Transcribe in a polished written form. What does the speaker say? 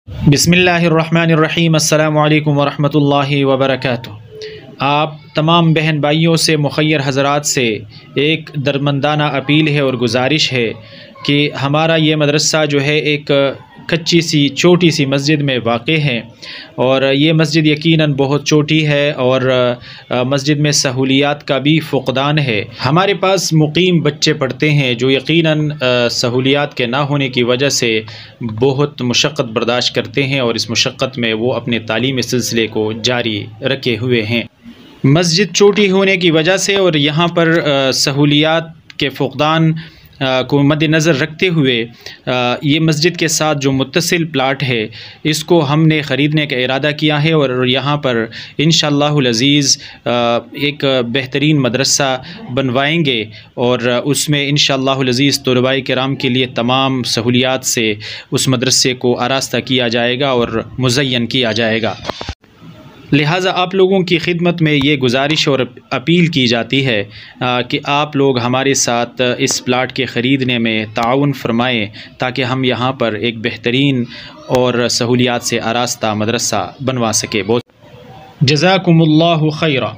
बिस्मिल्लाहिर्रहमानिर्रहीम। अस्सलामु अलैकुम वरहमतुल्लाहि वबरकातुहू। आप तमाम बहन भाइयों से, मुख़य्यर हज़रात से एक दरमंदाना अपील है और गुजारिश है कि हमारा ये मदरसा जो है एक कच्ची सी छोटी सी मस्जिद में वाक़े है और ये मस्जिद यकीनन बहुत छोटी है और मस्जिद में सहूलियात का भी फ़ुक़दान है। हमारे पास मुक़ीम बच्चे पढ़ते हैं जो यकीनन सहूलियात के ना होने की वजह से बहुत मुशक्क़त बर्दाश्त करते हैं और इस मुशक्क़त में वो अपने तालीमी सिलसिले को जारी रखे हुए हैं। मस्जिद छोटी होने की वजह से और यहाँ पर सहूलियात के फ़ुक़दान को मद्देनज़र रखते हुए ये मस्जिद के साथ जो मुत्तसिल प्लाट है इसको हमने ख़रीदने का इरादा किया है और यहाँ पर इंशाअल्लाहुल अज़ीज़ एक बेहतरीन मदरसा बनवाएंगे और उसमें इंशाअल्लाहुल अज़ीज़ तलबाए किराम के लिए तमाम सहूलियात से उस मदरसे को आरास्ता किया जाएगा और मुज़य्यन किया जाएगा। लिहाजा आप लोगों की खिदमत में ये गुजारिश और अपील की जाती है कि आप लोग हमारे साथ इस प्लाट के ख़रीदने में ताउन फरमाएँ ताकि हम यहाँ पर एक बेहतरीन और सहूलियात से आरास्ता मदरसा बनवा सके। बहुत जज़ाकुमुल्लाहु खैरा।